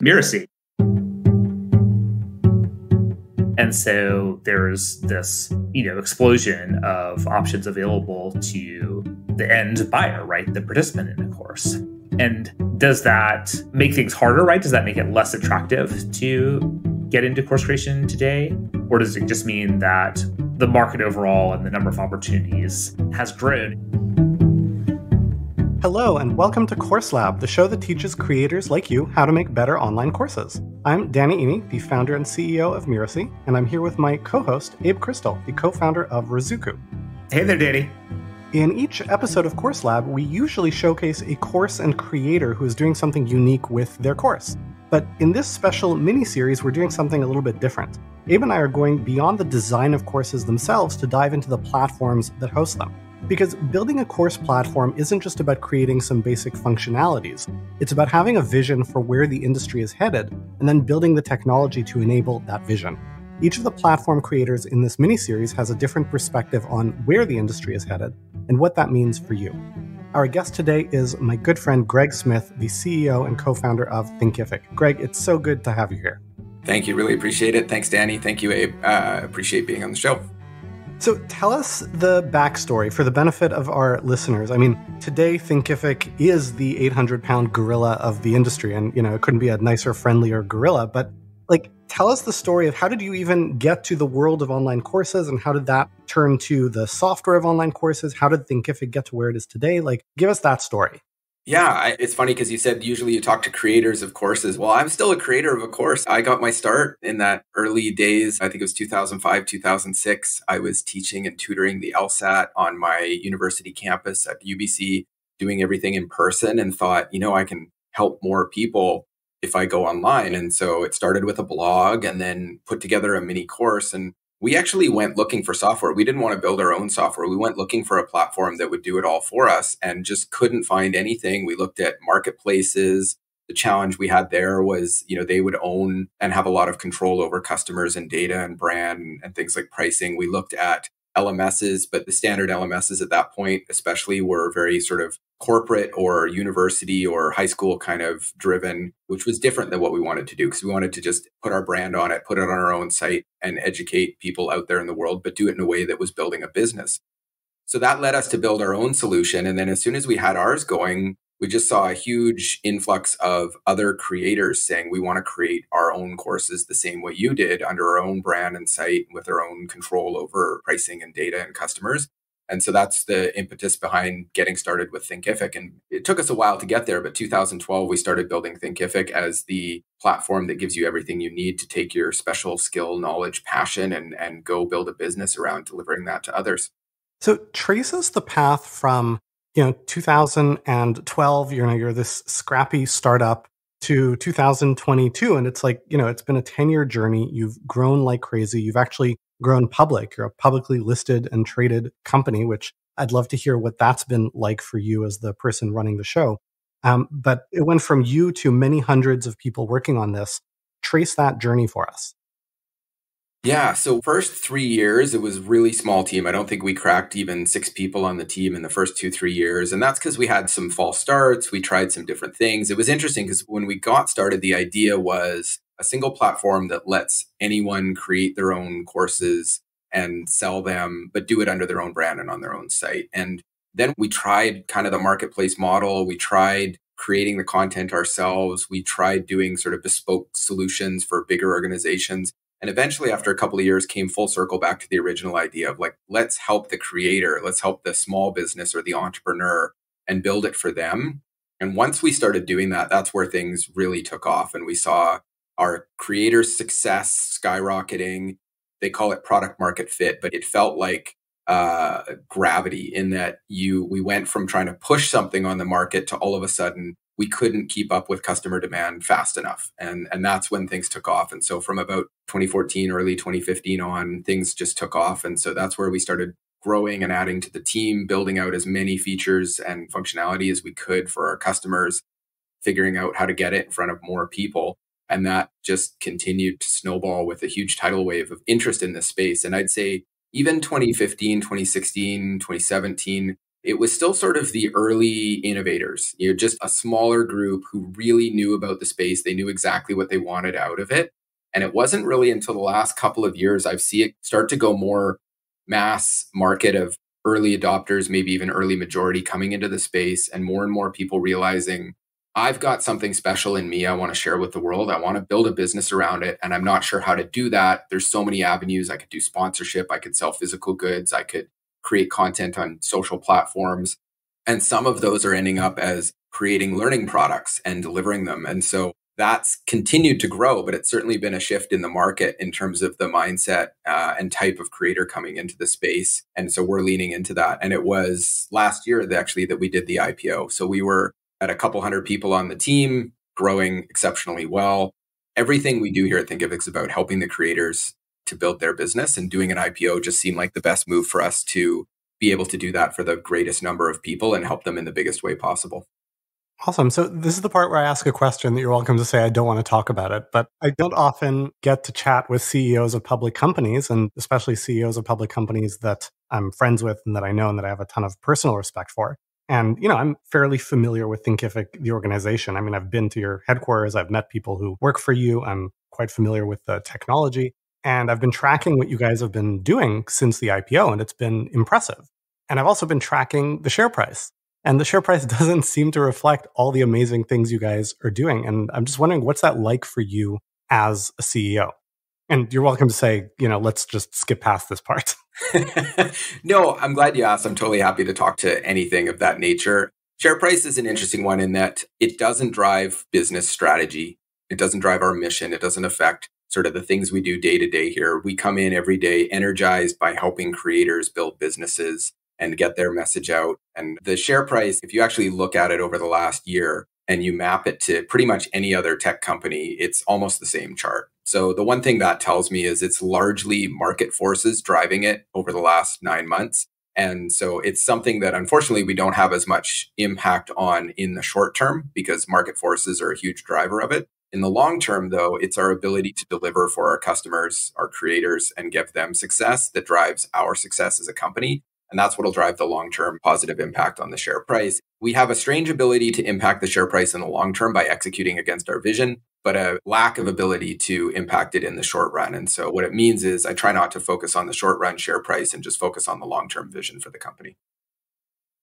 Mirasee. And so there's this, explosion of options available to the end buyer, right? The participant in a course. And does that make things harder, right? Does that make it less attractive to get into course creation today? Or does it just mean that the market overall and the number of opportunities has grown? Hello, and welcome to Course Lab, the show that teaches creators like you how to make better online courses. I'm Danny Iny, the founder and CEO of Mirasee, and I'm here with my co-host, Abe Crystal, the co-founder of Razuku. Hey there, Danny. In each episode of Course Lab, we usually showcase a course and creator who is doing something unique with their course. But in this special mini-series, we're doing something a little bit different. Abe and I are going beyond the design of courses themselves to dive into the platforms that host them. Because building a course platform isn't just about creating some basic functionalities. It's about having a vision for where the industry is headed, and then building the technology to enable that vision. Each of the platform creators in this mini-series has a different perspective on where the industry is headed and what that means for you. Our guest today is my good friend Greg Smith, the CEO and co-founder of Thinkific. Greg, it's so good to have you here. Thank you. Really appreciate it. Thanks, Danny. Thank you, Abe. Appreciate being on the show. So tell us the backstory for the benefit of our listeners. I mean, today Thinkific is the 800-pound gorilla of the industry, and it couldn't be a nicer, friendlier gorilla. But tell us the story of how did you even get to the world of online courses, and how did that turn to the software of online courses? How did Thinkific get to where it is today? Give us that story. Yeah, it's funny because you said usually you talk to creators of courses. Well, I'm still a creator of a course. I got my start in that early days. I think it was 2005, 2006. I was teaching and tutoring the LSAT on my university campus at UBC, doing everything in person, and thought, I can help more people if I go online. And so it started with a blog and then put together a mini course. And we actually went looking for software. We didn't want to build our own software. We went looking for a platform that would do it all for us and just couldn't find anything. We looked at marketplaces. The challenge we had there was, they would own and have a lot of control over customers and data and brand and things like pricing. We looked at LMSs, but the standard LMSs at that point, especially, were very sort of corporate or university or high school kind of driven, which was different than what we wanted to do because we wanted to just put our brand on it, put it on our own site and educate people out there in the world, but do it in a way that was building a business. So that led us to build our own solution. And then as soon as we had ours going, we just saw a huge influx of other creators saying, we want to create our own courses the same way you did under our own brand and site with our own control over pricing and data and customers. And so that's the impetus behind getting started with Thinkific. And it took us a while to get there, but 2012, we started building Thinkific as the platform that gives you everything you need to take your special skill, knowledge, passion, and go build a business around delivering that to others. So trace us the path from 2012, you're this scrappy startup, to 2022. And it's it's been a 10-year journey. You've grown like crazy. You've actually grown public. You're a publicly listed and traded company, which I'd love to hear what that's been like for you as the person running the show. But it went from you to many hundreds of people working on this. Trace that journey for us. Yeah. So first 3 years, it was a really small team. I don't think we cracked even 6 people on the team in the first 2-3 years. And that's because we had some false starts. We tried some different things. It was interesting because when we got started, the idea was a single platform that lets anyone create their own courses and sell them, but do it under their own brand and on their own site. And then we tried kind of the marketplace model. We tried creating the content ourselves. We tried doing sort of bespoke solutions for bigger organizations. And eventually, after a couple of years, came full circle back to the original idea of let's help the creator, let's help the small business or the entrepreneur and build it for them. And once we started doing that, that's where things really took off. And we saw our creators' success skyrocketing. They call it product market fit, but it felt like gravity in that we went from trying to push something on the market to all of a sudden we couldn't keep up with customer demand fast enough. And that's when things took off. And so from about 2014, early 2015 on, things just took off. And so that's where we started growing and adding to the team, building out as many features and functionality as we could for our customers, figuring out how to get it in front of more people. And that just continued to snowball with a huge tidal wave of interest in this space. And I'd say even 2015, 2016, 2017, it was still sort of the early innovators, just a smaller group who really knew about the space. They knew exactly what they wanted out of it. And it wasn't really until the last couple of years I've seen it start to go more mass market of early adopters, maybe even early majority coming into the space, and more people realizing I've got something special in me I want to share with the world. I want to build a business around it, and I'm not sure how to do that. There's so many avenues. I could do sponsorship. I could sell physical goods. I could create content on social platforms. And some of those are ending up as creating learning products and delivering them. And so that's continued to grow, but it's certainly been a shift in the market in terms of the mindset and type of creator coming into the space. And so we're leaning into that. And it was last year actually that we did the IPO. So we were at a couple hundred people on the team, growing exceptionally well. Everything we do here at Thinkific is about helping the creators to build their business, and doing an IPO just seemed like the best move for us to be able to do that for the greatest number of people and help them in the biggest way possible. Awesome. So this is the part where I ask a question that you're welcome to say I don't want to talk about it, but I don't often get to chat with CEOs of public companies, and especially CEOs of public companies that I'm friends with and that I know and that I have a ton of personal respect for. And, I'm fairly familiar with Thinkific, the organization. I mean, I've been to your headquarters. I've met people who work for you. I'm quite familiar with the technology. And I've been tracking what you guys have been doing since the IPO, and it's been impressive. And I've also been tracking the share price. And the share price doesn't seem to reflect all the amazing things you guys are doing. And I'm just wondering, what's that like for you as a CEO? And you're welcome to say, let's just skip past this part. No, I'm glad you asked. I'm totally happy to talk to anything of that nature. Share price is an interesting one in that it doesn't drive business strategy. It doesn't drive our mission. It doesn't affect sort of the things we do day to day here. We come in every day energized by helping creators build businesses and get their message out. And the share price, if you actually look at it over the last year and you map it to pretty much any other tech company, it's almost the same chart. So the one thing that tells me is it's largely market forces driving it over the last 9 months. And so it's something that unfortunately we don't have as much impact on in the short term because market forces are a huge driver of it. In the long term, though, it's our ability to deliver for our customers, our creators, and give them success that drives our success as a company. And that's what will drive the long-term positive impact on the share price. We have a strange ability to impact the share price in the long term by executing against our vision, but a lack of ability to impact it in the short run. And so what it means is I try not to focus on the short run share price and just focus on the long-term vision for the company.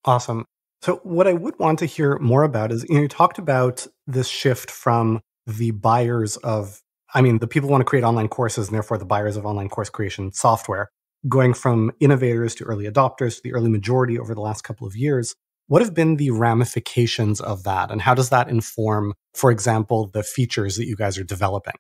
Awesome. So what I would want to hear more about is, you talked about this shift from the buyers of, the people who want to create online courses and therefore the buyers of online course creation software, going from innovators to early adopters to the early majority over the last couple of years. What have been the ramifications of that? And how does that inform, for example, the features that you guys are developing?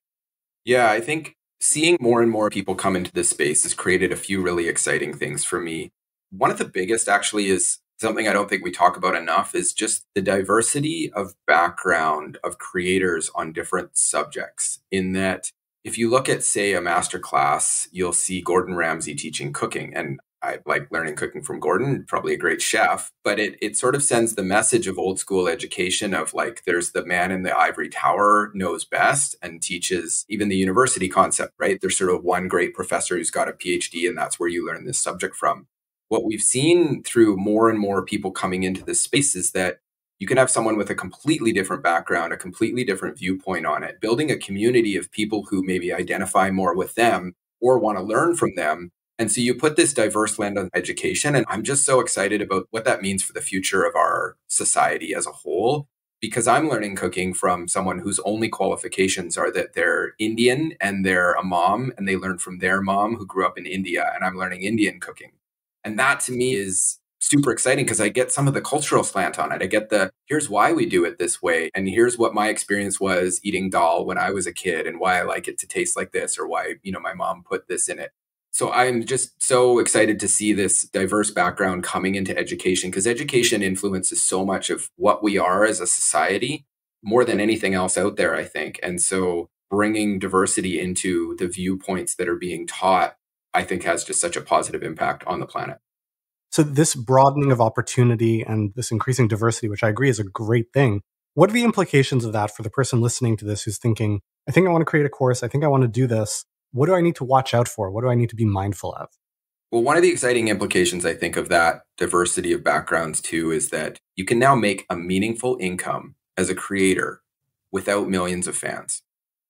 Yeah, I think seeing more and more people come into this space has created a few really exciting things for me. One of the biggest actually is something I don't think we talk about enough is just the diversity of background of creators on different subjects. In that, if you look at, say, a masterclass, you'll see Gordon Ramsay teaching cooking. And I like learning cooking from Gordon, probably a great chef, but it sort of sends the message of old school education of like, there's the man in the ivory tower knows best and teaches even the university concept, right? There's sort of one great professor who's got a PhD and that's where you learn this subject from. What we've seen through more and more people coming into this space is that you can have someone with a completely different background, a completely different viewpoint on it, building a community of people who maybe identify more with them or want to learn from them. And so you put this diverse lens on education. And I'm just so excited about what that means for the future of our society as a whole, because I'm learning cooking from someone whose only qualifications are that they're Indian and they're a mom and they learned from their mom who grew up in India. And I'm learning Indian cooking. And that to me is super exciting because I get some of the cultural slant on it. I get here's why we do it this way. And here's what my experience was eating dal when I was a kid and why I like it to taste like this or why, my mom put this in it. So I'm just so excited to see this diverse background coming into education because education influences so much of what we are as a society more than anything else out there, I think. And so bringing diversity into the viewpoints that are being taught, I think has just such a positive impact on the planet. So this broadening of opportunity and this increasing diversity, which I agree is a great thing, what are the implications of that for the person listening to this who's thinking, I think I want to create a course, I think I want to do this. What do I need to watch out for? What do I need to be mindful of? Well, one of the exciting implications, I think, of that diversity of backgrounds too, is that you can now make a meaningful income as a creator without millions of fans.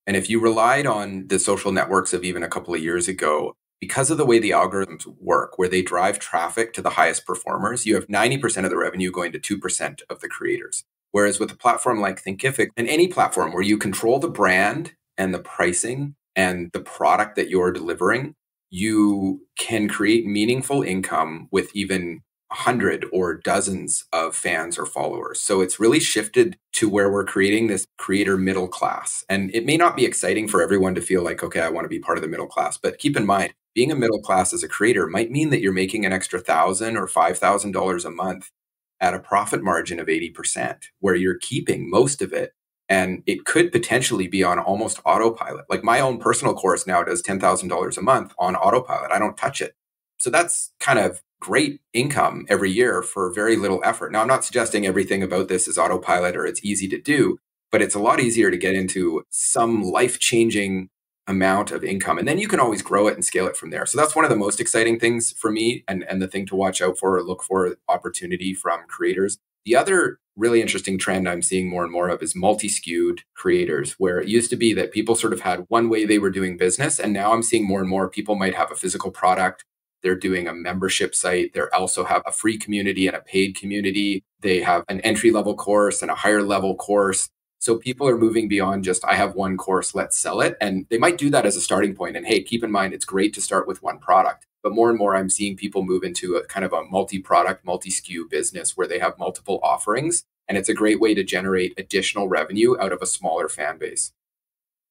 And if you relied on the social networks of even a couple of years ago, because of the way the algorithms work, where they drive traffic to the highest performers, you have 90% of the revenue going to 2% of the creators. Whereas with a platform like Thinkific and any platform where you control the brand and the pricing and the product that you're delivering, you can create meaningful income with even 100 or dozens of fans or followers. So it's really shifted to where we're creating this creator middle class. And it may not be exciting for everyone to feel like, okay, I want to be part of the middle class. But keep in mind, being a middle class as a creator might mean that you're making an extra $1,000 or $5,000 a month at a profit margin of 80%, where you're keeping most of it. And it could potentially be on almost autopilot. Like my own personal course now does $10,000 a month on autopilot. I don't touch it. So that's kind of great income every year for very little effort. Now, I'm not suggesting everything about this is autopilot or it's easy to do, but it's a lot easier to get into some life-changing amount of income. And then you can always grow it and scale it from there. So that's one of the most exciting things for me, and the thing to watch out for or look for opportunity from creators. The other really interesting trend I'm seeing more and more of is multi-skewed creators, where it used to be that people sort of had one way they were doing business. And now I'm seeing more and more people might have a physical product. They're doing a membership site. They also have a free community and a paid community. They have an entry-level course and a higher level course. So people are moving beyond just, I have one course, let's sell it. And they might do that as a starting point. And hey, keep in mind, it's great to start with one product. But more and more, I'm seeing people move into a kind of a multi-product, multi-SKU business where they have multiple offerings. And it's a great way to generate additional revenue out of a smaller fan base.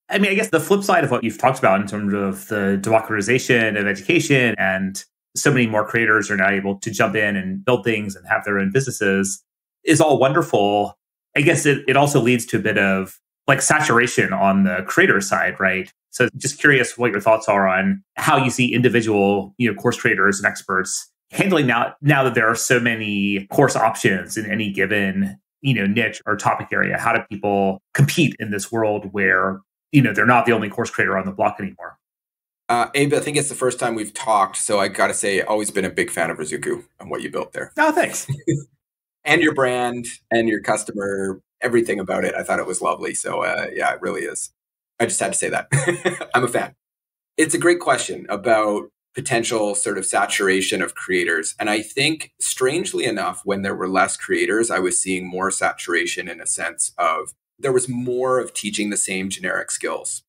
I mean, I guess the flip side of what you've talked about in terms of the democratization of education, and so many more creators are now able to jump in and build things and have their own businesses, is all wonderful. I guess it also leads to a bit of like saturation on the creator side, right? So just curious what your thoughts are on how you see individual, course creators and experts handling now that there are so many course options in any given, niche or topic area. How do people compete in this world where, they're not the only course creator on the block anymore? Abe, I think it's the first time we've talked. So I got to say, always been a big fan of Rizuku and what you built there. Oh, thanks. And your brand and your customer, everything about it. I thought it was lovely. So yeah, it really is. I just had to say that. I'm a fan. It's a great question about potential sort of saturation of creators. And I think, strangely enough, when there were less creators, I was seeing more saturation in a sense of there was more of teaching the same generic skills,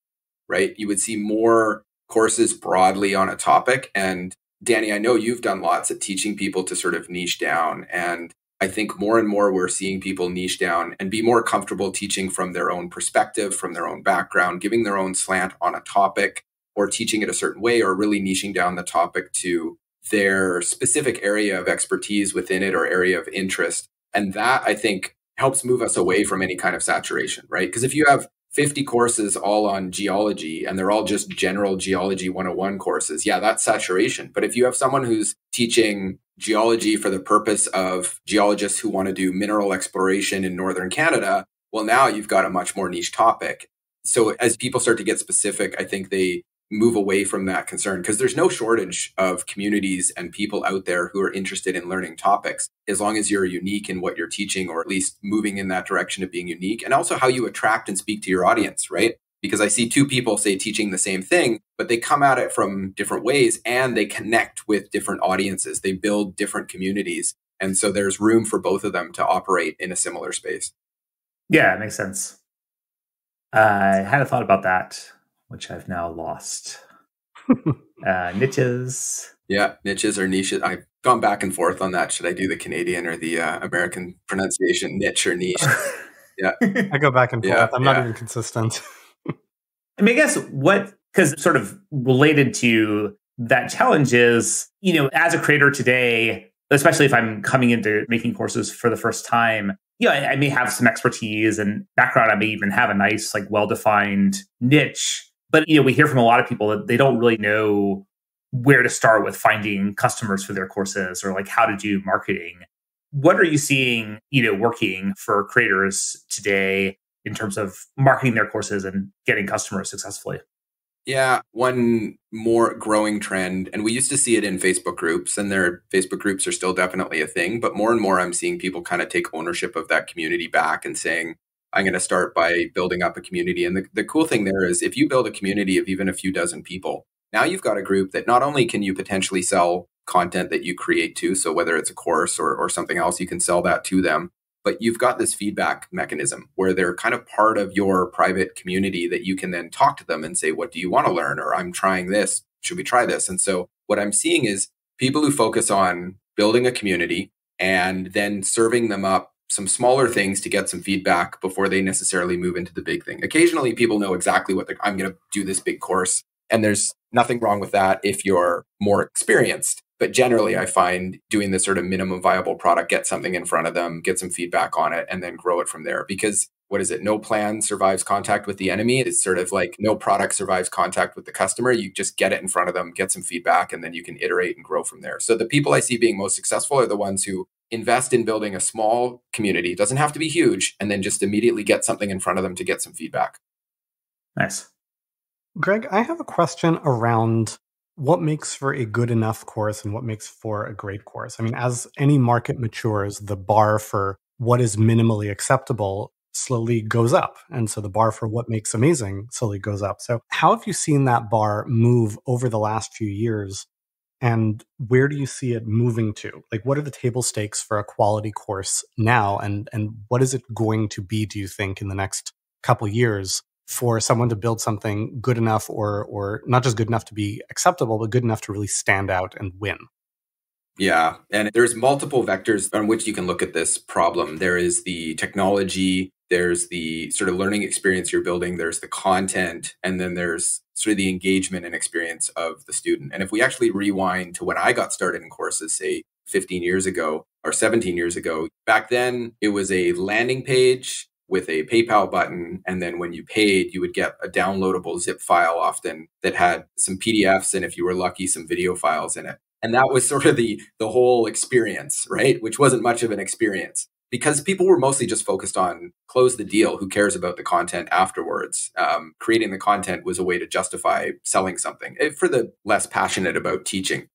right? You would see more courses broadly on a topic. And Danny, I know you've done lots at teaching people to sort of niche down. And I think more and more we're seeing people niche down and be more comfortable teaching from their own perspective, from their own background, giving their own slant on a topic, or teaching it a certain way, or really niching down the topic to their specific area of expertise within it or area of interest. And that, I think, helps move us away from any kind of saturation, right? Because if you have 50 courses all on geology and they're all just general geology 101 courses, yeah, that's saturation. But if you have someone who's teaching geology for the purpose of geologists who want to do mineral exploration in northern Canada, well, now you've got a much more niche topic. So as people start to get specific, I think they move away from that concern, because there's no shortage of communities and people out there who are interested in learning topics, as long as you're unique in what you're teaching, or at least moving in that direction of being unique, and also how you attract and speak to your audience, right? Because I see two people, say, teaching the same thing, but they come at it from different ways and they connect with different audiences. They build different communities. And so there's room for both of them to operate in a similar space. Yeah, it makes sense. I had a thought about that, which I've now lost. Niches. Yeah, niches or niches. I've gone back and forth on that. Should I do the Canadian or the American pronunciation, niche or niche? Yeah. I go back and forth. I'm not even consistent. I mean, I guess because sort of related to that challenge is, as a creator today, especially if I'm coming into making courses for the first time, I may have some expertise and background. I may even have a nice, like, well-defined niche. But, we hear from a lot of people that they don't really know where to start with finding customers for their courses, or like how to do marketing. What are you seeing, working for creators today in terms of marketing their courses and getting customers successfully? Yeah, one more growing trend, and we used to see it in Facebook groups, and their Facebook groups are still definitely a thing, but more and more I'm seeing people kind of take ownership of that community back and saying, I'm going to start by building up a community. And the cool thing there is if you build a community of even a few dozen people, now you've got a group that not only can you potentially sell content that you create to, so whether it's a course or something else, you can sell that to them, but you've got this feedback mechanism where they're kind of part of your private community that you can then talk to them and say, what do you want to learn? Or I'm trying this. Should we try this? And so what I'm seeing is people who focus on building a community and then serving them up some smaller things to get some feedback before they necessarily move into the big thing. Occasionally people know exactly what I'm going to do this big course. And there's nothing wrong with that if you're more experienced. But generally, I find doing this sort of minimum viable product, get something in front of them, get some feedback on it, and then grow it from there. Because what is it? No plan survives contact with the enemy. It's sort of like no product survives contact with the customer. You just get it in front of them, get some feedback, and then you can iterate and grow from there. So the people I see being most successful are the ones who invest in building a small community. It doesn't have to be huge, and then just immediately get something in front of them to get some feedback. Nice. Greg, I have a question around what makes for a good enough course and what makes for a great course. I mean, as any market matures, the bar for what is minimally acceptable slowly goes up. And so the bar for what makes amazing slowly goes up. So how have you seen that bar move over the last few years? And where do you see it moving to? Like, what are the table stakes for a quality course now? And what is it going to be, do you think, in the next couple years for someone to build something good enough or not just good enough to be acceptable, but good enough to really stand out and win? Yeah. And there's multiple vectors on which you can look at this problem. There is the technology, there's the sort of learning experience you're building, there's the content, and then there's sort of the engagement and experience of the student. And if we actually rewind to when I got started in courses, say 15 years ago or 17 years ago, back then it was a landing page with a PayPal button. And then when you paid, you would get a downloadable zip file often that had some PDFs and if you were lucky, some video files in it. And that was sort of the whole experience, right? Which wasn't much of an experience because people were mostly just focused on close the deal. Who cares about the content afterwards? Creating the content was a way to justify selling something for the less passionate about teaching.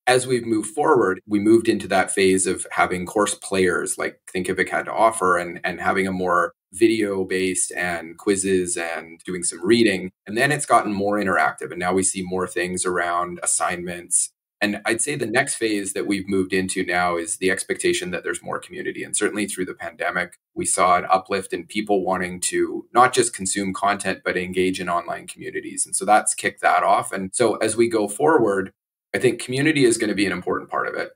As we've moved forward, we moved into that phase of having course players like Thinkific had to offer and having a more video based and quizzes and doing some reading. And then it's gotten more interactive. And now we see more things around assignments. And I'd say the next phase that we've moved into now is the expectation that there's more community. And certainly through the pandemic, we saw an uplift in people wanting to not just consume content, but engage in online communities. And so that's kicked that off. And so as we go forward, I think community is going to be an important part of it,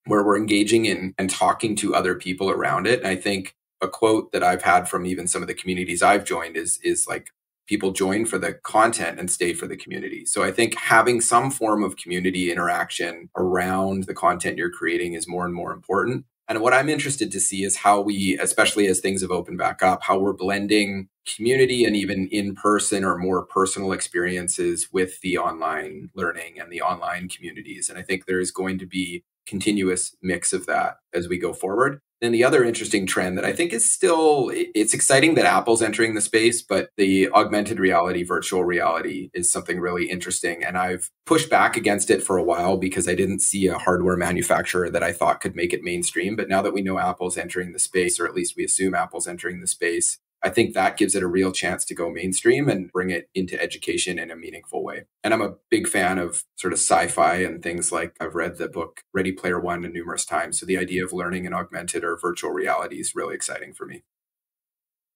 where we're engaging in and talking to other people around it. And I think a quote that I've had from even some of the communities I've joined is like, people join for the content and stay for the community. So I think having some form of community interaction around the content you're creating is more and more important. And what I'm interested to see is how we, especially as things have opened back up, how we're blending community and even in-person or more personal experiences with the online learning and the online communities. And I think there is going to be continuous mix of that as we go forward. Then the other interesting trend that I think is still, it's exciting that Apple's entering the space, but the augmented reality, virtual reality is something really interesting. And I've pushed back against it for a while because I didn't see a hardware manufacturer that I thought could make it mainstream. But now that we know Apple's entering the space, or at least we assume Apple's entering the space, I think that gives it a real chance to go mainstream and bring it into education in a meaningful way. And I'm a big fan of sort of sci-fi and things like I've read the book Ready Player One numerous times. So the idea of learning in augmented or virtual reality is really exciting for me.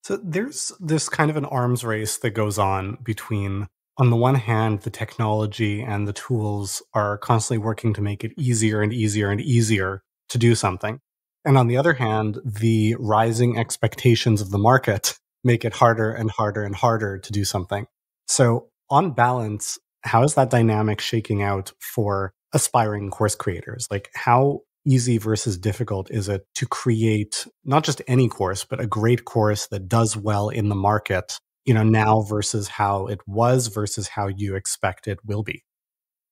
So there's this kind of an arms race that goes on between, on the one hand, the technology and the tools are constantly working to make it easier and easier and easier to do something. And on the other hand, the rising expectations of the market make it harder and harder and harder to do something. So on balance, how is that dynamic shaking out for aspiring course creators? Like, how easy versus difficult is it to create not just any course, but a great course that does well in the market, now versus how it was versus how you expect it will be?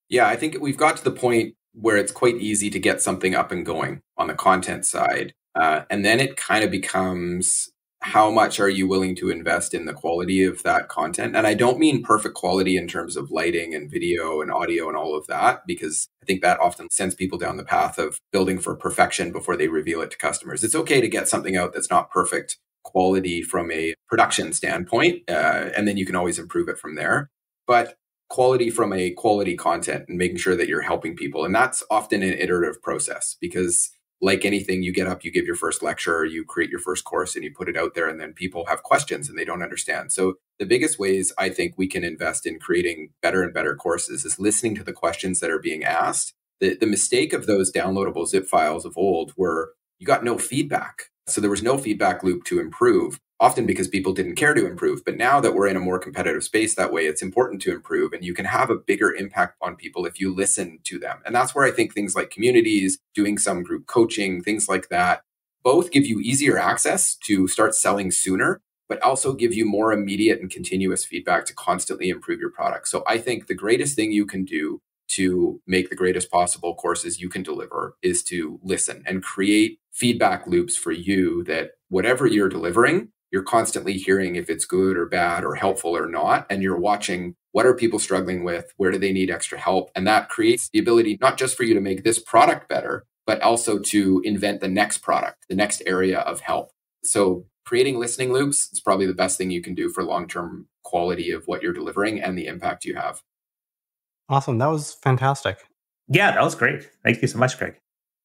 Yeah, I think we've got to the point where it's quite easy to get something up and going on the content side. And then it kind of becomes how much are you willing to invest in the quality of that content? And I don't mean perfect quality in terms of lighting and video and audio and all of that, because I think that often sends people down the path of building for perfection before they reveal it to customers. It's okay to get something out that's not perfect quality from a production standpoint, and then you can always improve it from there. But quality from a quality content and making sure that you're helping people. And that's often an iterative process because like anything, you get up, you give your first lecture, you create your first course and you put it out there and then people have questions and they don't understand. So the biggest ways I think we can invest in creating better and better courses is listening to the questions that are being asked. The mistake of those downloadable zip files of old were you got no feedback. So there was no feedback loop to improve, often because people didn't care to improve. But now that we're in a more competitive space that way, it's important to improve and you can have a bigger impact on people if you listen to them. And that's where I think things like communities, doing some group coaching, things like that, both give you easier access to start selling sooner, but also give you more immediate and continuous feedback to constantly improve your product. So I think the greatest thing you can do to make the greatest possible courses you can deliver is to listen and create feedback loops for you that whatever you're delivering, you're constantly hearing if it's good or bad or helpful or not. And you're watching what are people struggling with? Where do they need extra help? And that creates the ability not just for you to make this product better, but also to invent the next product, the next area of help. So creating listening loops is probably the best thing you can do for long-term quality of what you're delivering and the impact you have. Awesome. That was fantastic. Yeah, that was great. Thank you so much, Greg.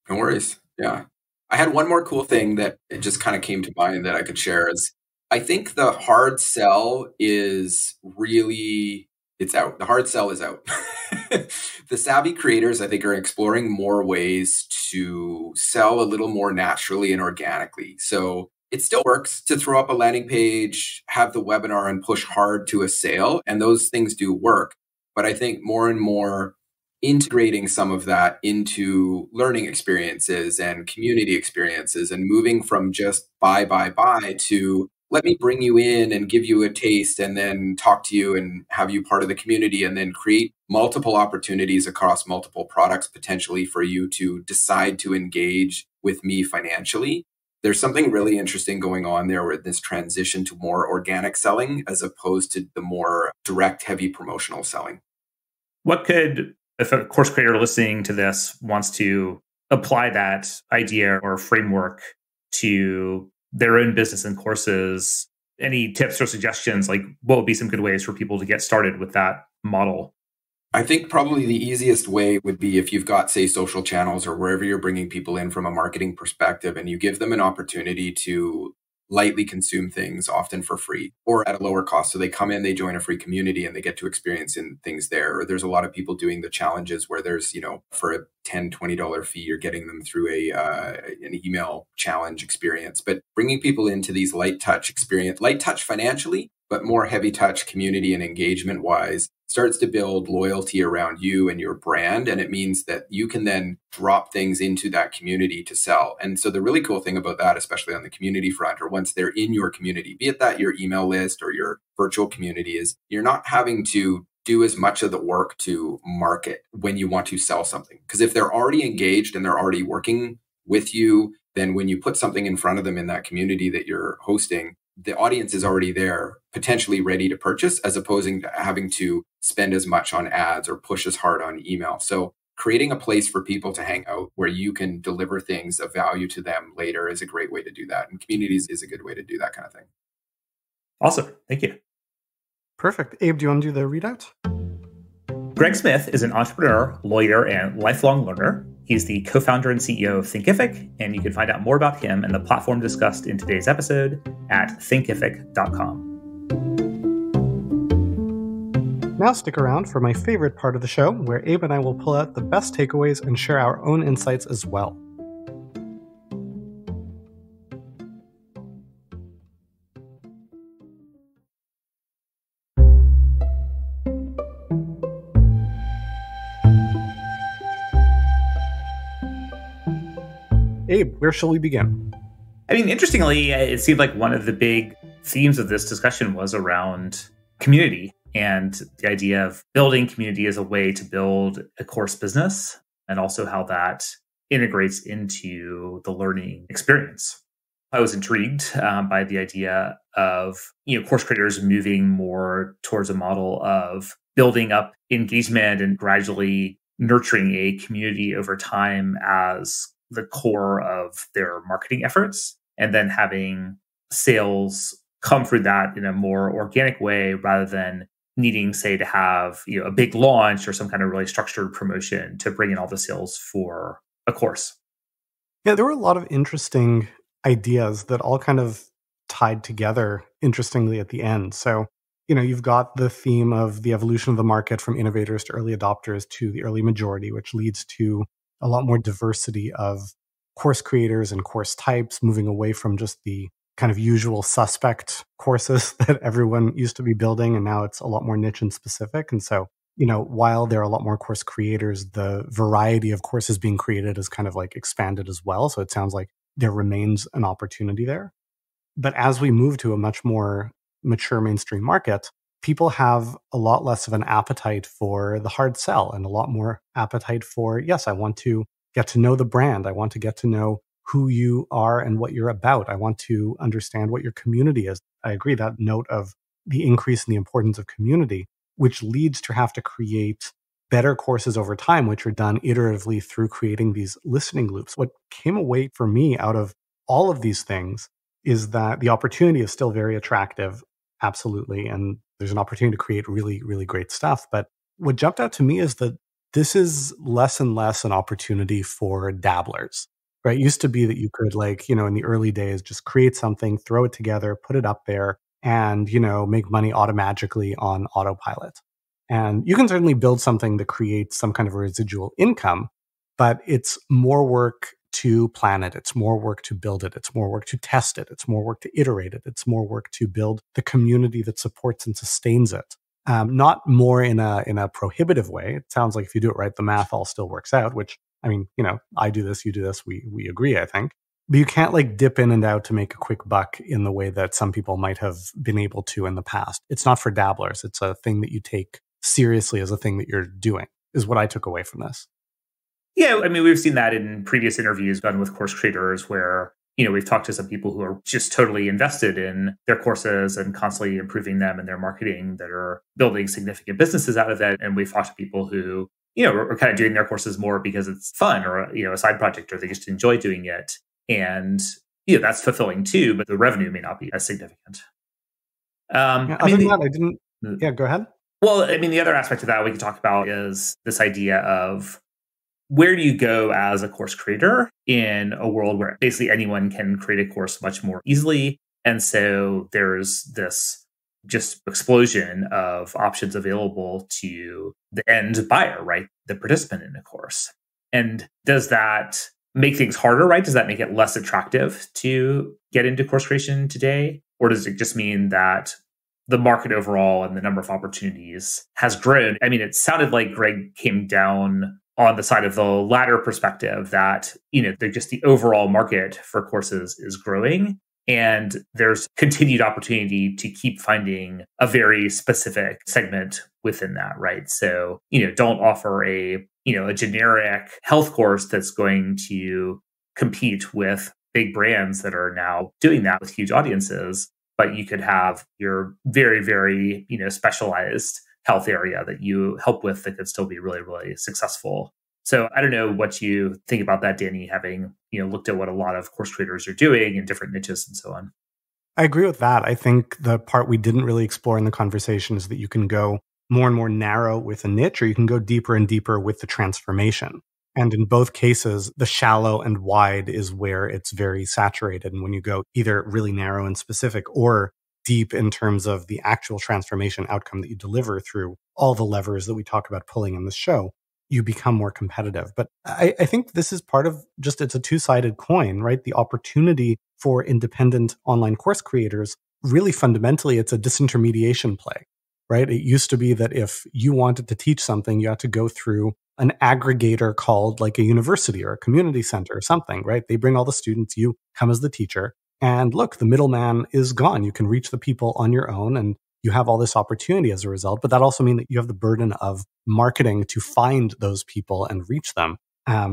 No worries. Yeah. I had one more cool thing that it just kind of came to mind that I could share is I think the hard sell is really, it's out. The hard sell is out. The savvy creators, I think, are exploring more ways to sell a little more naturally and organically. So it still works to throw up a landing page, have the webinar and push hard to a sale. And those things do work. But I think more and more integrating some of that into learning experiences and community experiences and moving from just buy to let me bring you in and give you a taste and then talk to you and have you part of the community and then create multiple opportunities across multiple products potentially for you to decide to engage with me financially. There's something really interesting going on there with this transition to more organic selling as opposed to the more direct, heavy promotional selling. What could, if a course creator listening to this wants to apply that idea or framework to their own business and courses, any tips or suggestions? Like, what would be some good ways for people to get started with that model? I think probably the easiest way would be if you've got, say, social channels or wherever you're bringing people in from a marketing perspective, and you give them an opportunity to lightly consume things, often for free or at a lower cost. So they come in, they join a free community and they get to experience in things there. Or there's a lot of people doing the challenges where there's, for a $10, $20 fee, you're getting them through an email challenge experience. But bringing people into these light touch experience, light touch financially, but more heavy touch community and engagement wise, starts to build loyalty around you and your brand. And it means that you can then drop things into that community to sell. And so the really cool thing about that, especially on the community front, or once they're in your community, be it that your email list or your virtual community, is you're not having to do as much of the work to market when you want to sell something. Because if they're already engaged and they're already working with you, then when you put something in front of them in that community that you're hosting, the audience is already there, potentially ready to purchase, as opposed to having to spend as much on ads or push as hard on email. So creating a place for people to hang out where you can deliver things of value to them later is a great way to do that. And communities is a good way to do that kind of thing. Awesome. Thank you. Perfect. Abe, do you want to do the readout? Greg Smith is an entrepreneur, lawyer, and lifelong learner. He's the co-founder and CEO of Thinkific, and you can find out more about him and the platform discussed in today's episode at thinkific.com. Now stick around for my favorite part of the show, where Abe and I will pull out the best takeaways and share our own insights as well. Abe, where shall we begin? I mean, interestingly, it seemed like one of the big themes of this discussion was around community and the idea of building community as a way to build a course business, and also how that integrates into the learning experience. I was intrigued by the idea of course creators moving more towards a model of building up engagement and gradually nurturing a community over time as the core of their marketing efforts, and then having sales come through that in a more organic way rather than needing, say, to have a big launch or some kind of really structured promotion to bring in all the sales for a course. Yeah, there were a lot of interesting ideas that all kind of tied together interestingly at the end. So, you've got the theme of the evolution of the market from innovators to early adopters to the early majority, which leads to a lot more diversity of course creators and course types, moving away from just the kind of usual suspect courses that everyone used to be building. And now it's a lot more niche and specific. And so, while there are a lot more course creators, the variety of courses being created is kind of like expanded as well. So it sounds like there remains an opportunity there. But as we move to a much more mature mainstream market, people have a lot less of an appetite for the hard sell and a lot more appetite for, yes, I want to get to know the brand. I want to get to know who you are and what you're about. I want to understand what your community is. I agree that note of the increase in the importance of community, which leads to have to create better courses over time, which are done iteratively through creating these listening loops. What came away for me out of all of these things is that the opportunity is still very attractive, absolutely. And there's an opportunity to create really, really great stuff. But what jumped out to me is that this is less and less an opportunity for dabblers, right? It used to be that you could in the early days, just create something, throw it together, put it up there, and, make money automatically on autopilot. And you can certainly build something that creates some kind of a residual income, but it's more work to plan it. It's more work to build it. It's more work to test it. It's more work to iterate it. It's more work to build the community that supports and sustains it. Not more in a prohibitive way. It sounds like if you do it right, the math all still works out, which, I do this, you do this, we agree, I think. But you can't dip in and out to make a quick buck in the way that some people might have been able to in the past. It's not for dabblers. It's a thing that you take seriously as a thing that you're doing, is what I took away from this. Yeah, we've seen that in previous interviews done with course creators where, we've talked to some people who are just totally invested in their courses and constantly improving them and their marketing that are building significant businesses out of it. And we've talked to people who, are kind of doing their courses more because it's fun or, a side project, or they just enjoy doing it. And, that's fulfilling too, but the revenue may not be as significant. Other than that, I didn't. Yeah, go ahead. Well, the other aspect of that we can talk about is this idea of where do you go as a course creator in a world where basically anyone can create a course much more easily. And so there's this just explosion of options available to the end buyer, right? The participant in a course. And does that make things harder, right? Does that make it less attractive to get into course creation today? Or does it just mean that the market overall and the number of opportunities has grown? It sounded like Greg came down on the side of the latter perspective that, just the overall market for courses is growing. And there's continued opportunity to keep finding a very specific segment within that, right? So, don't offer a generic health course that's going to compete with big brands that are now doing that with huge audiences. But you could have your very, very, specialized health area that you help with that could still be really, really successful. So I don't know what you think about that, Danny, having, looked at what a lot of course creators are doing in different niches and so on. I agree with that. I think the part we didn't really explore in the conversation is that you can go more and more narrow with a niche, or you can go deeper and deeper with the transformation. And in both cases, the shallow and wide is where it's very saturated. And when you go either really narrow and specific or deep in terms of the actual transformation outcome that you deliver through all the levers that we talk about pulling in this show, you become more competitive. But I think this is part of it's a two-sided coin, right? The opportunity for independent online course creators, really fundamentally, it's a disintermediation play, right? It used to be that if you wanted to teach something, you had to go through an aggregator called like a university or a community center or something, right? They bring all the students, you come as the teacher, and look, the middleman is gone. You can reach the people on your own, and you have all this opportunity as a result. But that also means that you have the burden of marketing to find those people and reach them,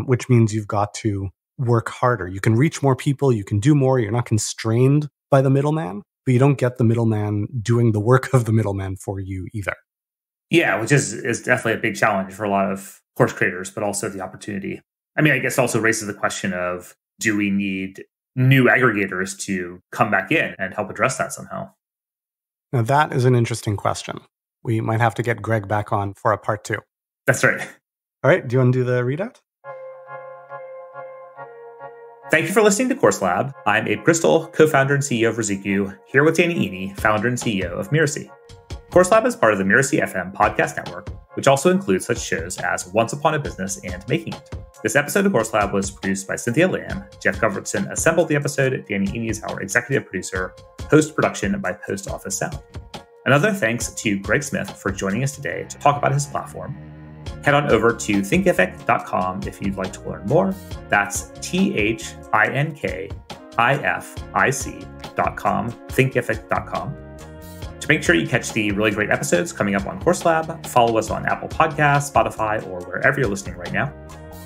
which means you've got to work harder. You can reach more people, you can do more, you're not constrained by the middleman, but you don't get the middleman doing the work of the middleman for you either. Yeah, which is definitely a big challenge for a lot of course creators, but also the opportunity. I mean, I guess also raises the question of, do we need new aggregators to come back in and help address that somehow? Now, that is an interesting question. We might have to get Greg back on for a part 2. That's right. All right, do you want to do the readout? Thank you for listening to Course Lab. I'm Abe Crystal, co-founder and CEO of Riziku, here with Danny Iny, founder and CEO of Mirasee. Course Lab is part of the Mirasee FM podcast network, which also includes such shows as Once Upon a Business and Making It. This episode of Course Lab was produced by Cynthia Lamb. Jeff Govertson assembled the episode. Danny Iny is our executive producer. Post-production by Post Office Sound. Another thanks to Greg Smith for joining us today to talk about his platform. Head on over to Thinkific.com if you'd like to learn more. That's Thinkific.com, Thinkific.com. To make sure you catch the really great episodes coming up on Course Lab, follow us on Apple Podcasts, Spotify, or wherever you're listening right now.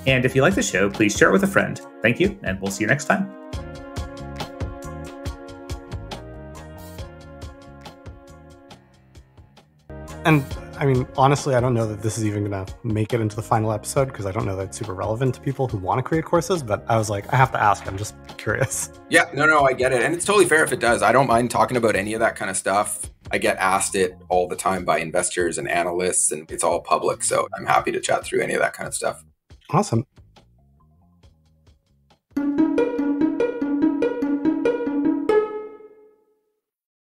And if you like the show, please share it with a friend. Thank you, and we'll see you next time. And I mean, honestly, I don't know that this is even going to make it into the final episode because I don't know that it's super relevant to people who want to create courses, but I was like, I have to ask. I'm just curious. Yeah, no, I get it. And it's totally fair if it does. I don't mind talking about any of that kind of stuff. I get asked it all the time by investors and analysts, and it's all public. So I'm happy to chat through any of that kind of stuff. Awesome.